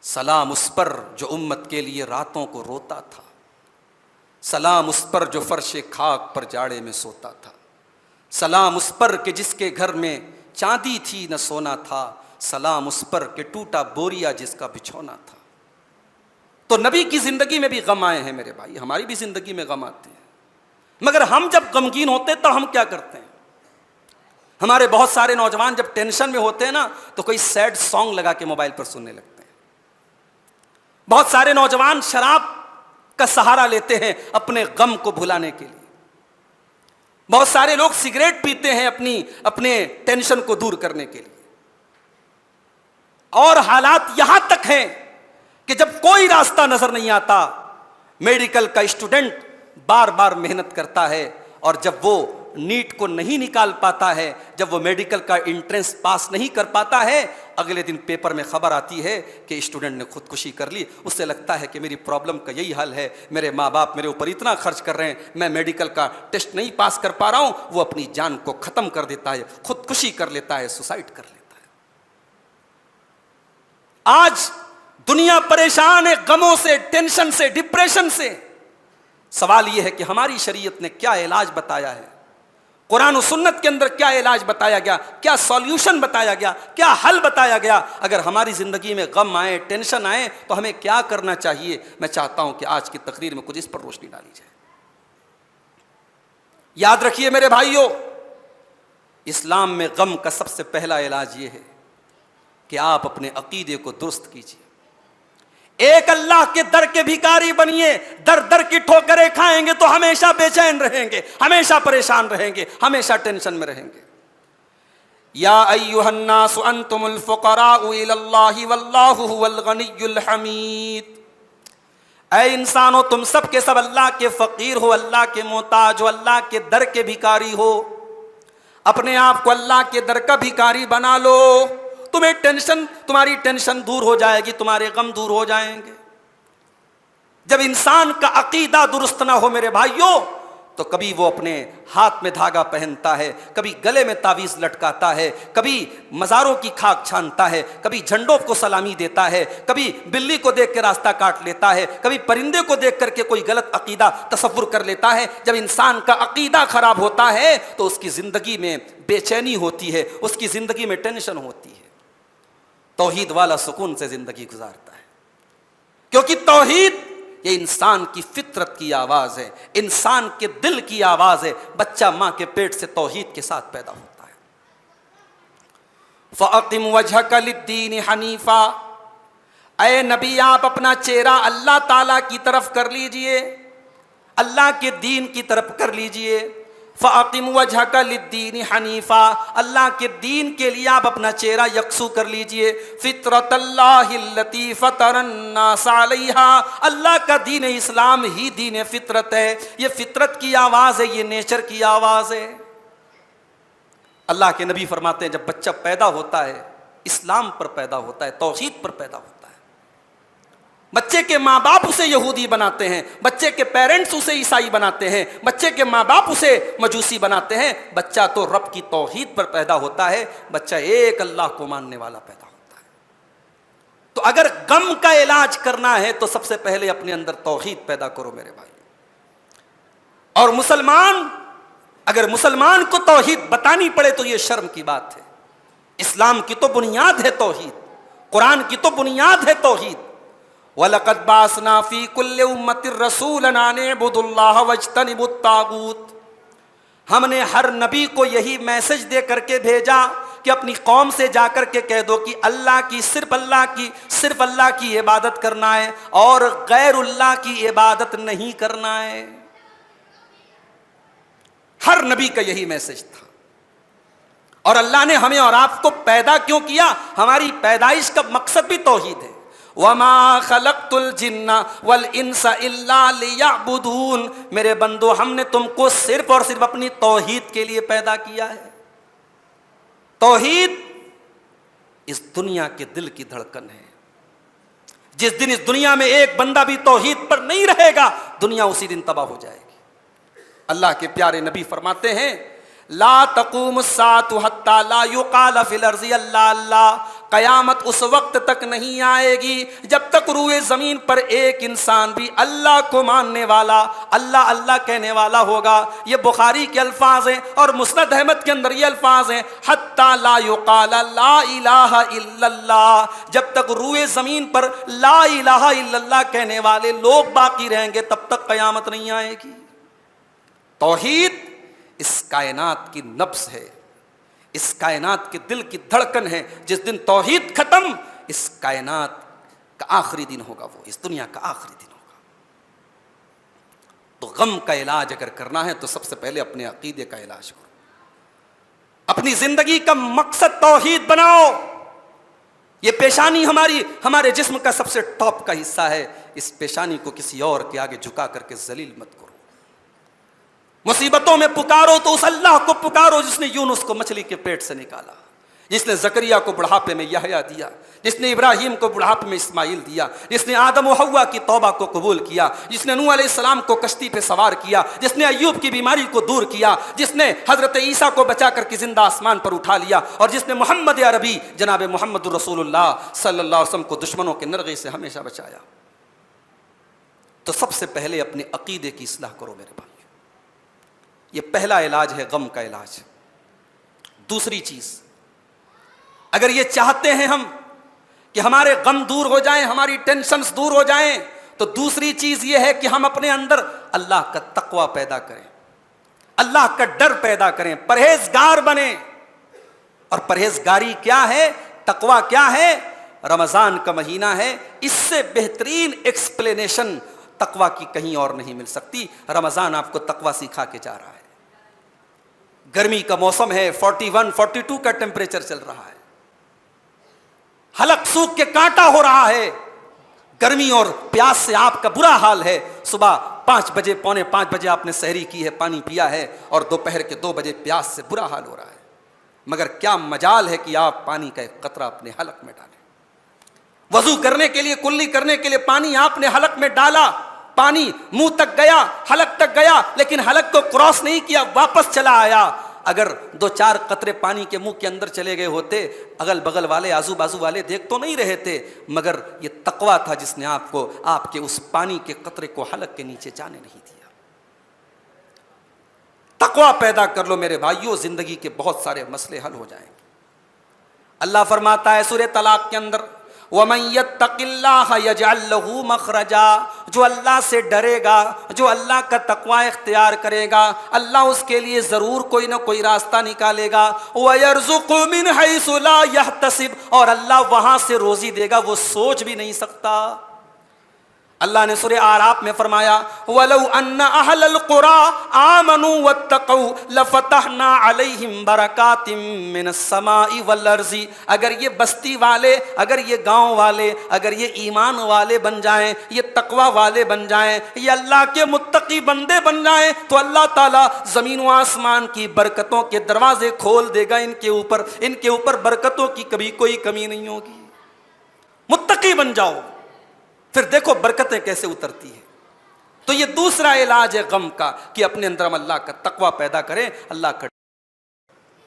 سلام اس پر جو امت کے لیے راتوں کو روتا تھا، سلام اس پر جو فرش خاک پر جاڑے میں سوتا تھا، سلام اس پر کہ جس کے گھر میں چاندی تھی نہ سونا تھا، سلام اس پر کہ ٹوٹا بوریا جس کا بچھونا تھا۔ تو نبی کی زندگی میں بھی غم آئے ہیں میرے بھائی، ہماری بھی زندگی میں غم آتے ہیں، مگر ہم جب غمگین ہوتے ہیں تو ہم کیا کرتے ہیں؟ ہمارے بہت سارے نوجوان جب ٹینشن میں ہوتے ہیں نا تو کوئی سیڈ سانگ لگا کے موبائل پر سننے لگتے ہیں۔ بہت سارے نوجوان شراب کا سہارا لیتے ہیں اپنے غم کو بھلانے کے لیے۔ بہت سارے لوگ سگریٹ پیتے ہیں اپنے ٹینشن کو دور کرنے کے لیے۔ اور حالات یہاں تک ہیں کہ جب کوئی راستہ نظر نہیں آتا، میڈیکل کا اسٹوڈنٹ بار بار محنت کرتا ہے، اور جب وہ نیٹ کو نہیں نکال پاتا ہے، جب وہ میڈیکل کا انٹرنس پاس نہیں کر پاتا ہے، اگلے دن پیپر میں خبر آتی ہے کہ اسٹوڈنٹ نے خودکشی کر لی۔ اس سے لگتا ہے کہ میری پرابلم کا یہی حل ہے، میرے ماں باپ میرے اوپر اتنا خرچ کر رہے ہیں، میں میڈیکل کا ٹیسٹ نہیں پاس کر پا رہا ہوں۔ وہ اپنی جان کو ختم کر دیتا ہے، خودکشی کر لیتا ہے، سوسائڈ کر لیتا ہے۔ آج دنیا پریشان ہے غموں سے، ٹینشن سے، ڈپریشن سے۔ سوال یہ ہے کہ ہماری شریعت نے کیا علاج بتایا ہے؟ قرآن و سنت کے اندر کیا علاج بتایا گیا؟ کیا سولوشن بتایا گیا؟ کیا حل بتایا گیا؟ اگر ہماری زندگی میں غم آئے، ٹینشن آئے تو ہمیں کیا کرنا چاہیے؟ میں چاہتا ہوں کہ آج کی تقریر میں کچھ اس پر روشنی ڈالی جائے۔ یاد رکھیے میرے بھائیوں، اسلام میں غم کا سب سے پہلا علاج یہ ہے کہ آپ اپنے عقیدے کو درست کیجیے۔ ایک اللہ کے در کے بھکاری بنیے، در در کی ٹھوکریں کھائیں گے تو ہمیشہ بے چین رہیں گے، ہمیشہ پریشان رہیں گے، ہمیشہ ٹینشن میں رہیں گے۔ یا ایھا الناس انتم الفقراء الی اللہ واللہ هو الغنی الحمید۔ اے انسانوں، تم سب کے سب اللہ کے فقیر ہو، اللہ کے محتاج ہو، اللہ کے در کے بھکاری ہو۔ اپنے آپ کو اللہ کے در کا بھکاری بنا لو، تمہاری ٹینشن دور ہو جائے گی، تمہارے غم دور ہو جائیں گے۔ جب انسان کا عقیدہ درست نہ ہو میرے بھائیوں، تو کبھی وہ اپنے ہاتھ میں دھاگا پہنتا ہے، کبھی گلے میں تعویذ لٹکاتا ہے، کبھی مزاروں کی خاک چھانتا ہے، کبھی جھنڈوں کو سلامی دیتا ہے، کبھی بلی کو دیکھ کے راستہ کاٹ لیتا ہے، کبھی پرندے کو دیکھ کر کے کوئی غلط عقیدہ تصور کر لیتا ہے۔ جب انسان کا عقیدہ خراب ہوتا ہے تو اس کی زندگی میں بے چینی ہوتی ہے، اس کی زندگی میں ٹینشن ہوتی ہے۔ توحید والا سکون سے زندگی گزارتا ہے، کیونکہ توحید یہ انسان کی فطرت کی آواز ہے، انسان کے دل کی آواز ہے۔ بچہ ماں کے پیٹ سے توحید کے ساتھ پیدا ہوتا ہے۔ فَأَقِمْ وَجْهَكَ لِلدِّينِ حَنِيفًا، اے نبی آپ اپنا چہرہ اللہ تعالیٰ کی طرف کر لیجئے، اللہ کے دین کی طرف کر لیجئے۔ فَأَقِمْ وَجْهَكَ لِلدِّينِ حَنِيفًا، اللہ کے دین کے لیے آپ اپنا چہرہ یکسو کر لیجئے۔ فطرت اللہ التی فطر الناس علیہا، اللہ کا دین اسلام ہی دین فطرت ہے، یہ فطرت کی آواز ہے، یہ نیچر کی آواز ہے۔ اللہ کے نبی فرماتے ہیں جب بچہ پیدا ہوتا ہے اسلام پر پیدا ہوتا ہے، توحید پر پیدا ہوتا ہے۔ بچے کے ماں باپ اسے یہودی بناتے ہیں، بچے کے پیرنٹس اسے عیسائی بناتے ہیں، بچے کے ماں باپ اسے مجوسی بناتے ہیں۔ بچہ تو رب کی توحید پر پیدا ہوتا ہے، بچہ ایک اللہ کو ماننے والا پیدا ہوتا ہے۔ تو اگر غم کا علاج کرنا ہے تو سب سے پہلے اپنے اندر توحید پیدا کرو میرے بھائی۔ اور اگر مسلمان کو توحید بتانی پڑے تو یہ شرم کی بات ہے۔ اسلام کی تو بنیاد ہے توحید، قرآن کی تو بنیاد ہے توحید۔ وَلَقَدْ بَعَثْنَا فِي كُلِّ أُمَّةٍ رَسُولًا أَنِ اعْبُدُوا اللَّهَ وَاجْتَنِبُوا الطَّاغُوتَ، ہم نے ہر نبی کو یہی میسج دے کر کے بھیجا کہ اپنی قوم سے جا کر کے کہہ دو کہ صرف اللہ کی عبادت کرنا ہے اور غیر اللہ کی عبادت نہیں کرنا ہے۔ ہر نبی کا یہی میسج تھا۔ اور اللہ نے ہمیں اور آپ کو پیدا کیوں کیا؟ ہماری پیدائش کا مقصد بھی توحید ہے۔ وَمَا خَلَقْتُ الْجِنَّ وَالْإِنسَ إِلَّا لِيَعْبُدُونَ، میرے بندو ہم نے تم کو صرف اور صرف اپنی توحید کے لیے پیدا کیا ہے۔ توحید اس دنیا کے دل کی دھڑکن ہے۔ جس دن اس دنیا میں ایک بندہ بھی توحید پر نہیں رہے گا، دنیا اسی دن تباہ ہو جائے گی۔ اللہ کے پیارے نبی فرماتے ہیں لا تقوم الساعة حتى لا يقال في الارض اللہ اللہ، قیامت اس وقت تک نہیں آئے گی جب تک روئے زمین پر ایک انسان بھی اللہ کو ماننے والا، اللہ اللہ کہنے والا ہوگا۔ یہ بخاری کے الفاظ ہیں اور مسند احمد کے اندر یہ الفاظ ہیں، حتی لا یقال لا الہ الا اللہ، جب تک روئے زمین پر لا الہ الا اللہ کہنے والے لوگ باقی رہیں گے تب تک قیامت نہیں آئے گی۔ توحید اس کائنات کی نبض ہے، اس کائنات کے دل کی دھڑکن ہے۔ جس دن توحید ختم، اس کائنات کا آخری دن ہوگا، وہ اس دنیا کا آخری دن ہوگا۔ تو غم کا علاج اگر کرنا ہے تو سب سے پہلے اپنے عقیدے کا علاج کرو، اپنی زندگی کا مقصد توحید بناؤ۔ یہ پیشانی ہمارے جسم کا سب سے ٹاپ کا حصہ ہے، اس پیشانی کو کسی اور کے آگے جھکا کر کے ذلیل مت کرو۔ مصیبتوں میں پکارو تو اس اللہ کو پکارو جس نے یونس کو مچھلی کے پیٹ سے نکالا، جس نے زکریا کو بڑھاپے میں یحییٰ دیا، جس نے ابراہیم کو بڑھاپے میں اسماعیل دیا، جس نے آدم و حوا کی توبہ کو قبول کیا، جس نے نوح علیہ السلام کو کشتی پہ سوار کیا، جس نے ایوب کی بیماری کو دور کیا، جس نے حضرت عیسیٰ کو بچا کر کے زندہ آسمان پر اٹھا لیا، اور جس نے محمد عربی جناب محمد رسول اللہ صلی اللہ علیہ وسلم کو دشمنوں کے نرغے سے ہمیشہ بچایا۔ تو سب سے پہلے اپنے عقیدے کی اصلاح کرو میرے بھائی، یہ پہلا علاج ہے غم کا علاج۔ دوسری چیز، اگر یہ چاہتے ہیں ہم کہ ہمارے غم دور ہو جائیں، ہماری ٹینشنز دور ہو جائیں، تو دوسری چیز یہ ہے کہ ہم اپنے اندر اللہ کا تقوی پیدا کریں، اللہ کا ڈر پیدا کریں، پرہیزگار بنیں۔ اور پرہیزگاری کیا ہے، تقوی کیا ہے؟ رمضان کا مہینہ ہے، اس سے بہترین ایکسپلینیشن تقوی کی کہیں اور نہیں مل سکتی۔ رمضان آپ کو تقوی سکھا کے جا رہا ہے۔ گرمی کا موسم ہے، 41 42 کا ٹیمپریچر چل رہا ہے، حلق سوکھ کے کانٹا ہو رہا ہے، گرمی اور پیاس سے آپ کا برا حال ہے۔ صبح 5 بجے 4:45 بجے آپ نے سحری کی ہے، پانی پیا ہے، اور دوپہر کے 2 بجے پیاس سے برا حال ہو رہا ہے، مگر کیا مجال ہے کہ آپ پانی کا ایک قطرہ اپنے حلق میں ڈالیں۔ وضو کرنے کے لیے، کلی کرنے کے لیے پانی آپ نے حلق میں ڈالا، پانی منہ تک گیا، حلق تک گیا، لیکن حلق کو کراس نہیں کیا، واپس چلا آیا۔ اگر 2-4 قطرے پانی کے منہ کے اندر چلے گئے ہوتے، اگل بغل والے آزو بازو والے دیکھ تو نہیں رہے تھے، مگر یہ تقویٰ تھا جس نے آپ کو آپ کے اس پانی کے قطرے کو حلق کے نیچے جانے نہیں دیا۔ تقویٰ پیدا کر لو میرے بھائیوں، زندگی کے بہت سارے مسئلے حل ہو جائیں گے۔ اللہ فرماتا ہے سورہ طلاق کے اندر، وَمَن يَتَّقِ اللَّهَ يَجْعَل لَّهُ مَخْرَجًا، جو اللہ سے ڈرے گا، جو اللہ کا تقوی اختیار کرے گا، اللہ اس کے لیے ضرور کوئی نہ کوئی راستہ نکالے گا۔ وَيَرْزُقُ مِنْ حَيْثُ لَا يَحْتَسِبُ، اور اللہ وہاں سے روزی دے گا وہ سوچ بھی نہیں سکتا۔ اللہ نے سورہ اعراف میں فرمایا، وَلَوْ أَنَّ أَهْلَ الْقُرَىٰ آمَنُوا وَاتَّقَوْا لَفَتَحْنَا عَلَيْهِمْ بَرَكَاتٍ مِّنَ السَّمَاءِ وَالْأَرْضِ، اگر یہ بستی والے، اگر یہ گاؤں والے، اگر یہ ایمان والے بن جائیں، یہ تقوی والے بن جائیں، یہ اللہ کے متقی بندے بن جائیں، تو اللہ تعالیٰ زمین و آسمان کی برکتوں کے دروازے کھول دے گا ان کے اوپر برکتوں کی کبھی کوئی کمی نہیں ہوگی۔ متقی بن جاؤ، پھر دیکھو برکتیں کیسے اترتی ہیں۔ تو یہ دوسرا علاج ہے غم کا، کہ اپنے اندر ہم اللہ کا تقوی پیدا کریں، اللہ کا